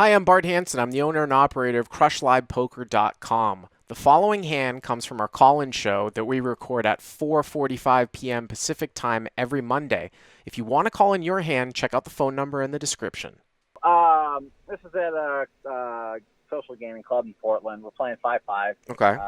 Hi, I'm Bart Hanson. I'm the owner and operator of CrushLivePoker.com. The following hand comes from our call-in show that we record at 4:45 p.m. Pacific Time every Monday. If you want to call in your hand, check out the phone number in the description. This is at a social gaming club in Portland. We're playing 5-5. Okay.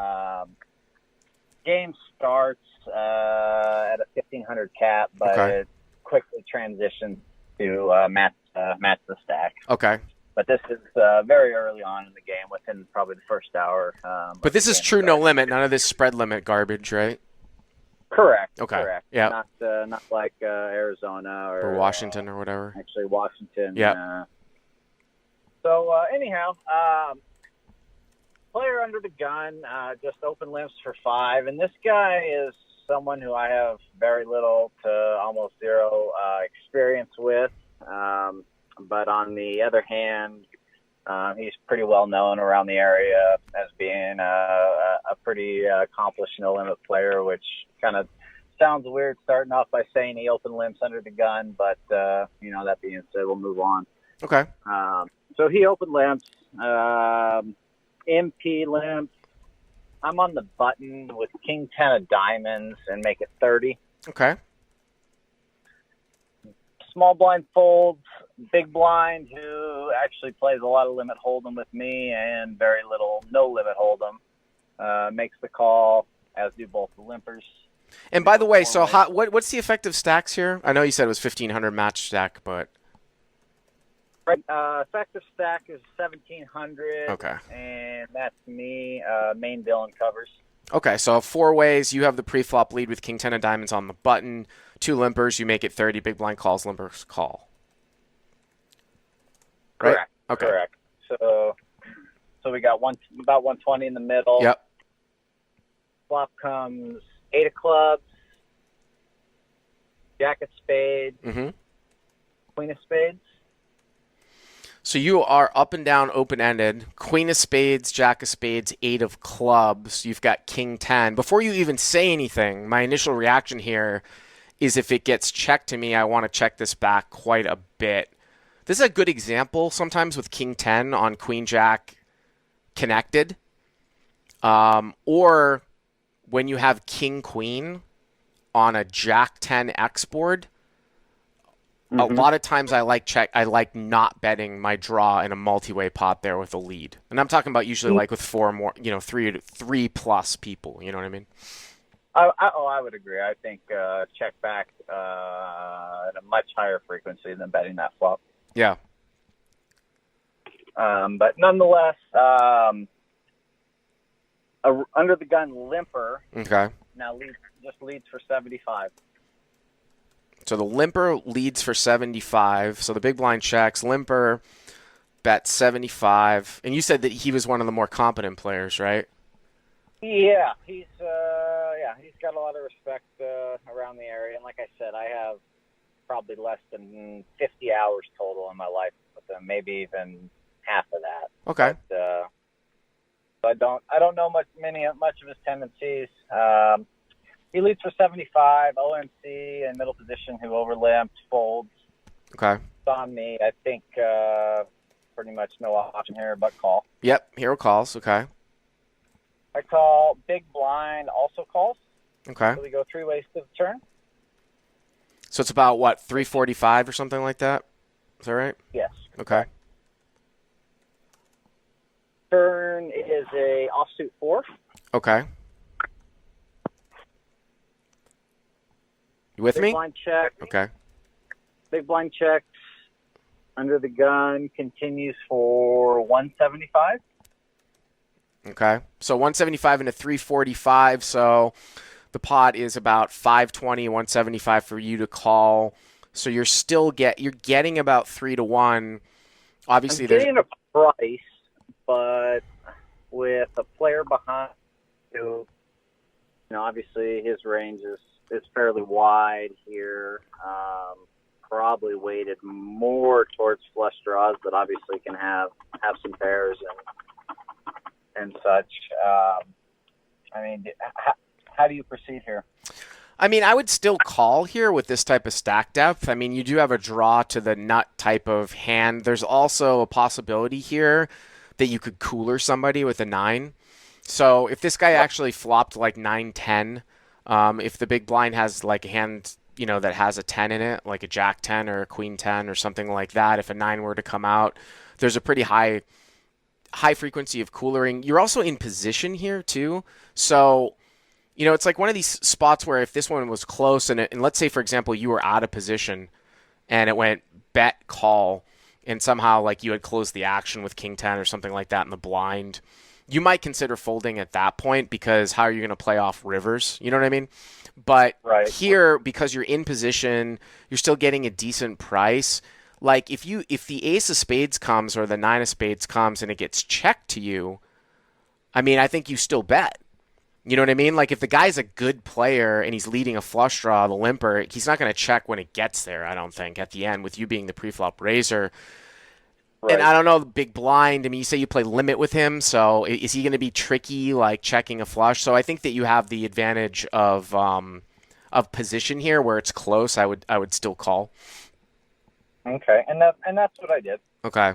Game starts at a 1,500 cap, but Okay. it quickly transitions to match the stack. Okay. But this is very early on in the game, within probably the first hour. But this is true no limit, none of this spread limit garbage, right? Correct. Okay. Correct. Yeah. Not like Arizona Or Washington or whatever. Actually, Washington. Yeah. Anyhow, player under the gun, just open limps for 5, and this guy is someone who I have very little to almost zero experience with. But on the other hand, he's pretty well known around the area as being a pretty accomplished no-limit player, which kind of sounds weird starting off by saying he open limps under the gun, but, that being said, we'll move on. Okay. So he open limps, MP limps. I'm on the button with King 10 of diamonds and make it 30. Okay. Small blind folds, big blind who actually plays a lot of limit hold'em with me and very little no limit hold'em, makes the call, as do both the limpers. And by the way, so what's the effective stacks here? I know you said it was 1,500 match stack, but... Right, effective stack is 1,700. Okay. And that's me, main villain covers. Okay, so 4 ways. You have the pre-flop lead with King 10 of diamonds on the button. 2 limpers, you make it 30. Big blind calls, limpers call. Right? Correct. Okay. Correct. So we got about 120 in the middle. Yep. Flop comes 8 of clubs, Jack of spades, Mm-hmm. Queen of spades. So you are up and down, open-ended. Queen of spades, Jack of spades, 8 of clubs. You've got King 10. Before you even say anything, my initial reaction here is if it gets checked to me, I want to check this back quite a bit. This is a good example sometimes with King 10 on Queen Jack connected. Or when you have King Queen on a Jack 10 X board. A lot of times I like not betting my draw in a multi-way pot there with a lead. And I'm talking about usually like with 4 more, 3 plus people, you know what I mean? I would agree. I think check back at a much higher frequency than betting that flop. Yeah. But nonetheless, under the gun limper. Okay. Now leads for 75. So the limper leads for 75. So the big blind checks. Limper bets 75. And you said that he was one of the more competent players, right? Yeah, he's got a lot of respect around the area. And like I said, I have probably less than 50 hours total in my life with him, maybe even half of that. Okay. But, I don't know much of his tendencies. He leads for 75, OMC in middle position who overlimped, folds. Okay. It's on me. I think pretty much no option here but call. Yep, hero calls. Okay. I call big blind, also calls. Okay. So we go 3 ways to the turn. So it's about, what, 345 or something like that? Is that right? Yes. Okay. Turn is a offsuit 4. Okay. You with Big me? blind check. Okay. Big blind checks. Under the gun continues for 175. Okay. So 175 into 345. So the pot is about 520, 175 for you to call. So you're getting about 3 to 1. Obviously, I'm getting a price, but with a player behind who, obviously his range is fairly wide here. Probably weighted more towards flush draws, but obviously can have some pairs and such. How do you proceed here? I mean, I would still call here with this type of stack depth. I mean, you do have a draw to the nut type of hand. There's also a possibility here that you could cooler somebody with a 9. So if this guy actually flopped like 9-10, if the big blind has like a hand, that has a 10 in it, like a jack 10 or a queen 10 or something like that, if a 9 were to come out, there's a pretty high frequency of coolering. You're also in position here too. So it's like one of these spots where if this one was close and let's say, for example, you were out of position and it went bet call and somehow like you had closed the action with king 10 or something like that in the blind, you might consider folding at that point because how are you going to play off rivers? You know what I mean? But Right. here, because you're in position, you're still getting a decent price. Like if the ace of spades comes or the 9 of spades comes and it gets checked to you, I mean, I think you still bet. You know what I mean? Like if the guy's a good player and he's leading a flush draw, the limper, he's not going to check when it gets there, I don't think, at the end with you being the preflop raiser. Right. And I don't know, the big blind, I mean, you say you play limit with him, so is he going to be tricky, like checking a flush? So I think that you have the advantage of position here where it's close. I would still call. Okay, and that's what I did. Okay.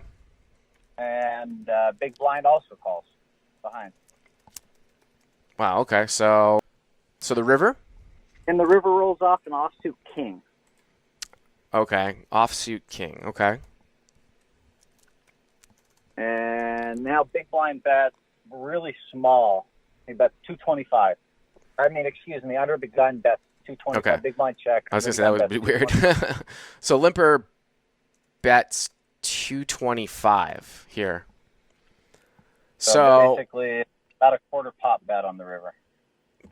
And big blind also calls behind. Wow, okay. So the river? And the river rolls off an offsuit king. Okay. Offsuit king. Okay. And now big blind bets really small. He bets 225. I mean, excuse me, under big blind bets 225. Okay. Big blind check. I was going to say that would be weird. So limper bets 225 here. So basically about a quarter pop bet on the river.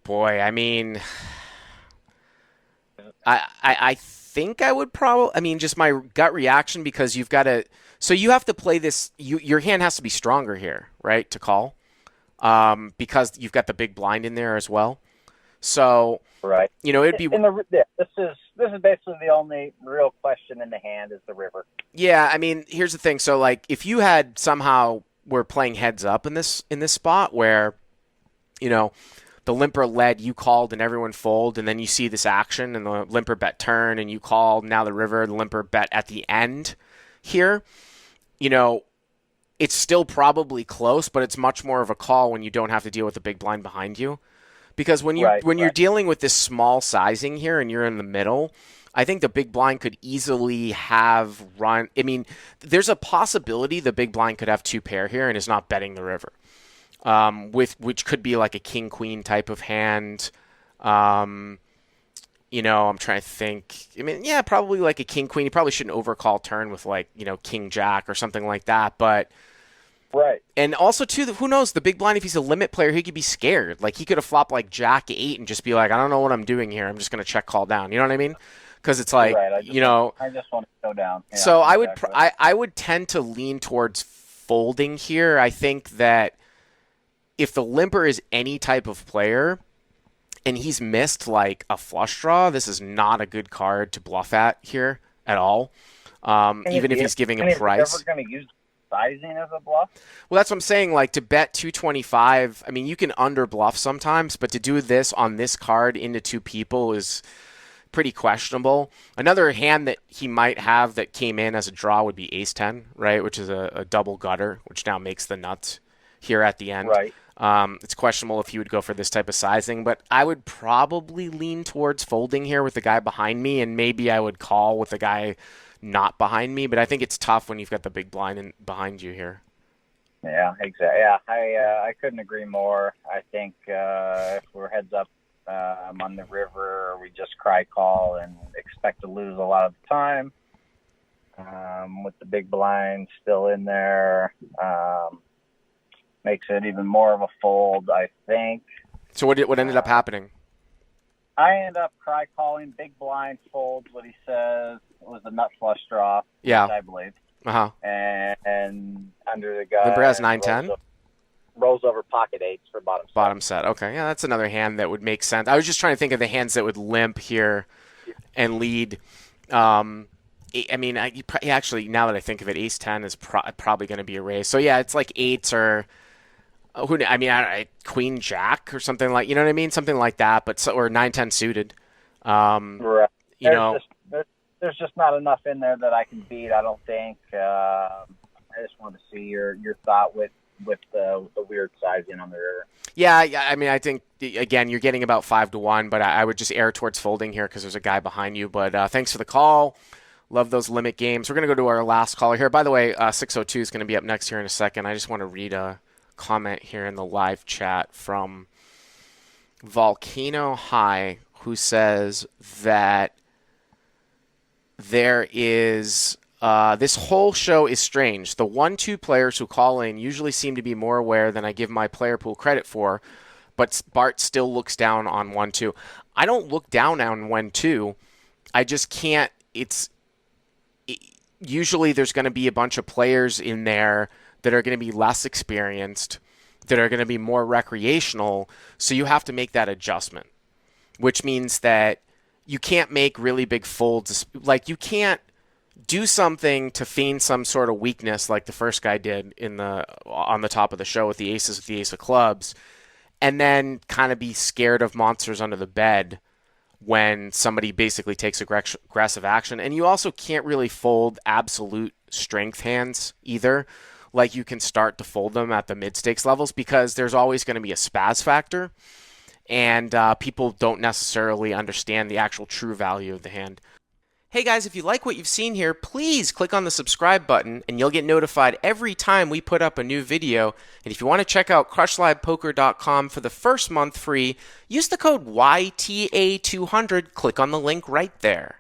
boy, I mean, I think I would probably. I mean, just my gut reaction because you've got to. So you have to play this. Your hand has to be stronger here, right, to call, because you've got the big blind in there as well. So right, it'd be. This is basically the only real question in the hand is the river. Yeah, I mean, here's the thing. So like, if you had somehow were playing heads up in this spot where, the limper led, you called, and everyone fold, and then you see this action, and the limper bet turn, and you call, now the river, the limper bet at the end here, it's still probably close, but it's much more of a call when you don't have to deal with the big blind behind you. Because when you're dealing with this small sizing here and you're in the middle, I think the big blind could easily have run. I mean, there's a possibility the big blind could have 2 pair here and is not betting the river. Which could be like a king queen type of hand. I'm trying to think. I mean, yeah, probably like a king queen. You probably shouldn't overcall turn with like king jack or something like that. But right, and also too, who knows? The big blind, if he's a limit player, he could be scared. Like he could have flopped like jack 8 and just be like, I don't know what I'm doing here. I'm just gonna check call down. You know what I mean? Because it's like right. I just want to go down. Yeah, so exactly. I would tend to lean towards folding here. I think that if the limper is any type of player and he's missed like a flush draw, this is not a good card to bluff at here at all. Even if he's giving a price. Ever going to use sizing as a bluff? Well, that's what I'm saying. Like to bet 225, I mean, you can under bluff sometimes, but to do this on this card into 2 people is pretty questionable. Another hand that he might have that came in as a draw would be ace 10, right? Which is a double gutter, which now makes the nuts here at the end. Right. It's questionable if you would go for this type of sizing, but I would probably lean towards folding here with the guy behind me, and maybe I would call with the guy not behind me, but I think it's tough when you've got the big blind behind you here. Yeah, exactly. Yeah, I couldn't agree more. I think if we're heads up on the river, we just cry call and expect to lose a lot of the time. With the big blind still in there, makes it even more of a fold, I think. So what ended up happening? I end up cry calling, big blind folds what he says. It was a nut flush draw, Yeah. I believe. Uh-huh. And under the gun, Limper has 9-10? Rolls over pocket 8s for bottom set. Bottom set. Okay, yeah, that's another hand that would make sense. I was just trying to think of the hands that would limp here and lead. I mean, actually, now that I think of it, ace 10 is probably going to be a raise. So yeah, it's like 8s or queen jack or something like, you know what I mean, something like that. But or 9-10 suited. Right. You There's know, just there's just not enough in there that I can beat. I don't think. I just wanted to see your thought with the weird sizing on the river. yeah, yeah. I mean, I think again, you're getting about 5 to 1, but I would just err towards folding here because there's a guy behind you. But thanks for the call. Love those limit games. We're gonna go to our last caller here. By the way, 602 is gonna be up next here in a second. I just want to read a comment here in the live chat from Volcano High, who says that there is this whole show is strange. The 1-2 players who call in usually seem to be more aware than I give my player pool credit for, but Bart still looks down on 1-2. I don't look down on 1-2. I just can't. Usually there's going to be a bunch of players in there that are going to be less experienced, that are going to be more recreational. So you have to make that adjustment, which means that you can't make really big folds. Like you can't do something to feign some sort of weakness like the first guy did in the on the top of the show with the ace of clubs, and then kind of be scared of monsters under the bed when somebody basically takes aggressive action. And you also can't really fold absolute strength hands either. Like you can start to fold them at the mid stakes levels because there's always going to be a spaz factor, and people don't necessarily understand the actual true value of the hand. Hey guys, if you like what you've seen here, please click on the subscribe button and you'll get notified every time we put up a new video. And if you want to check out crushlivepoker.com for the first month free, use the code YTA200. Click on the link right there.